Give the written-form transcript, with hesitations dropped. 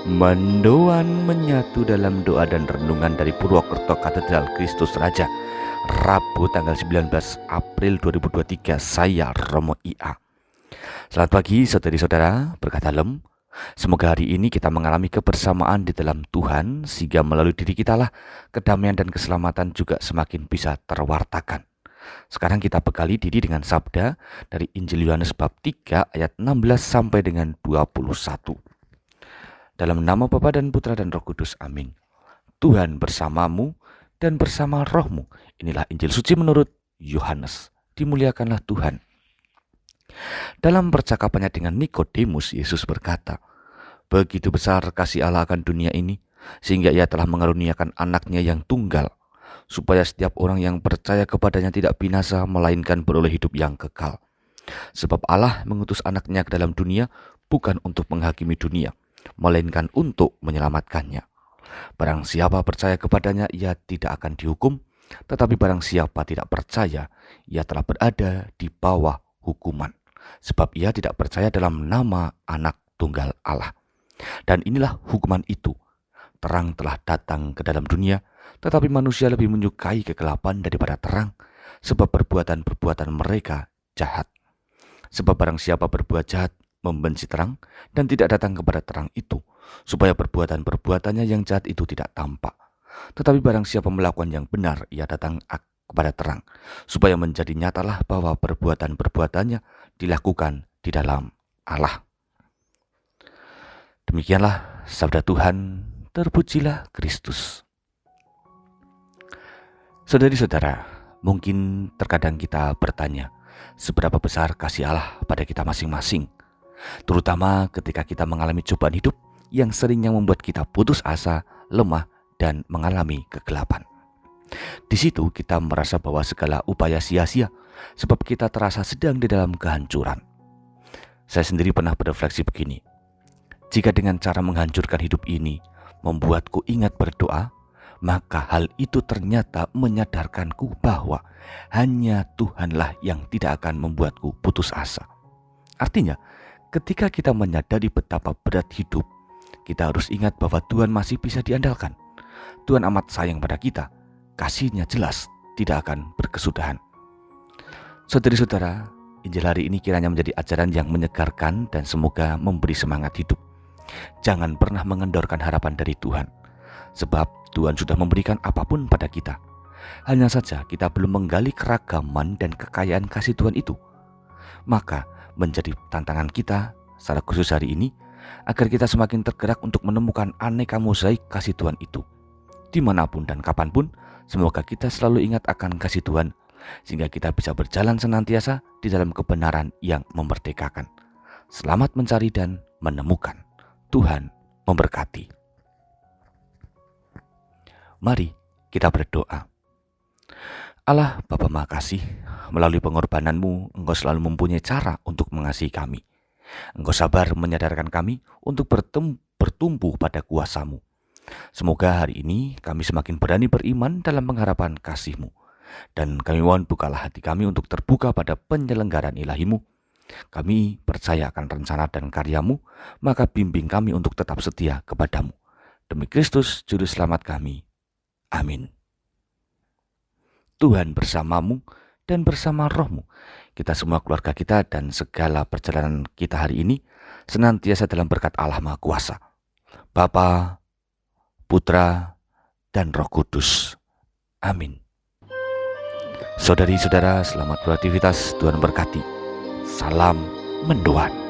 Mendoan menyatu dalam doa dan renungan dari Purwokerto Katedral Kristus Raja, Rabu tanggal 19 April 2023. Saya Romo IA. Selamat pagi saudari-saudara, berkat dalam. Semoga hari ini kita mengalami kebersamaan di dalam Tuhan, sehingga melalui diri kita lah kedamaian dan keselamatan juga semakin bisa terwartakan. Sekarang kita bekali diri dengan sabda dari Injil Yohanes bab 3 ayat 16 sampai dengan 21. Dalam nama Bapa dan Putra dan Roh Kudus, amin. Tuhan bersamamu dan bersama rohmu. Inilah Injil suci menurut Yohanes. Dimuliakanlah Tuhan. Dalam percakapannya dengan Nikodemus, Yesus berkata, "Begitu besar kasih Allah akan dunia ini, sehingga ia telah mengaruniakan anaknya yang tunggal, supaya setiap orang yang percaya kepadanya tidak binasa, melainkan beroleh hidup yang kekal. Sebab Allah mengutus anaknya ke dalam dunia, bukan untuk menghakimi dunia, melainkan untuk menyelamatkannya. Barang siapa percaya kepadanya, ia tidak akan dihukum, tetapi barang siapa tidak percaya, ia telah berada di bawah hukuman, sebab ia tidak percaya dalam nama anak tunggal Allah. Dan inilah hukuman itu, terang telah datang ke dalam dunia, tetapi manusia lebih menyukai kegelapan daripada terang, sebab perbuatan-perbuatan mereka jahat. Sebab barang siapa berbuat jahat, membenci terang, dan tidak datang kepada terang itu, supaya perbuatan-perbuatannya yang jahat itu tidak tampak. Tetapi barang siapa melakukan yang benar, ia datang kepada terang, supaya menjadi nyatalah bahwa perbuatan-perbuatannya dilakukan di dalam Allah." Demikianlah sabda Tuhan, terpujilah Kristus. Saudari-saudara, mungkin terkadang kita bertanya, seberapa besar kasih Allah pada kita masing-masing, terutama ketika kita mengalami cobaan hidup yang seringnya membuat kita putus asa, lemah, dan mengalami kegelapan. Di situ kita merasa bahwa segala upaya sia-sia, sebab kita terasa sedang di dalam kehancuran. Saya sendiri pernah berefleksi begini, jika dengan cara menghancurkan hidup ini membuatku ingat berdoa, maka hal itu ternyata menyadarkanku bahwa hanya Tuhanlah yang tidak akan membuatku putus asa. Artinya, ketika kita menyadari betapa berat hidup, kita harus ingat bahwa Tuhan masih bisa diandalkan. Tuhan amat sayang pada kita, kasih-Nya jelas tidak akan berkesudahan. Saudari-saudara, Injil hari ini kiranya menjadi ajaran yang menyegarkan dan semoga memberi semangat hidup. Jangan pernah mengendorkan harapan dari Tuhan, sebab Tuhan sudah memberikan apapun pada kita. Hanya saja kita belum menggali keragaman dan kekayaan kasih Tuhan itu. Maka menjadi tantangan kita secara khusus hari ini, agar kita semakin tergerak untuk menemukan aneka mozaik kasih Tuhan itu. Dimanapun dan kapanpun, semoga kita selalu ingat akan kasih Tuhan, sehingga kita bisa berjalan senantiasa di dalam kebenaran yang memerdekakan. Selamat mencari dan menemukan. Tuhan memberkati. Mari kita berdoa. Allah Bapa Maha Kasih, melalui pengorbanan-Mu, Engkau selalu mempunyai cara untuk mengasihi kami. Engkau sabar menyadarkan kami untuk bertumbuh pada kuasa-Mu. Semoga hari ini kami semakin berani beriman dalam pengharapan kasih-Mu. Dan kami mohon bukalah hati kami untuk terbuka pada penyelenggaraan ilahi-Mu. Kami percaya akan rencana dan karya-Mu, maka bimbing kami untuk tetap setia kepada-Mu. Demi Kristus Juru Selamat kami. Amin. Tuhan bersamamu dan bersama rohmu. Kita semua, keluarga kita, dan segala perjalanan kita hari ini senantiasa dalam berkat Allah Maha Kuasa, Bapa, Putra, dan Roh Kudus. Amin. Saudari-saudara, selamat beraktivitas. Tuhan berkati. Salam mendoan.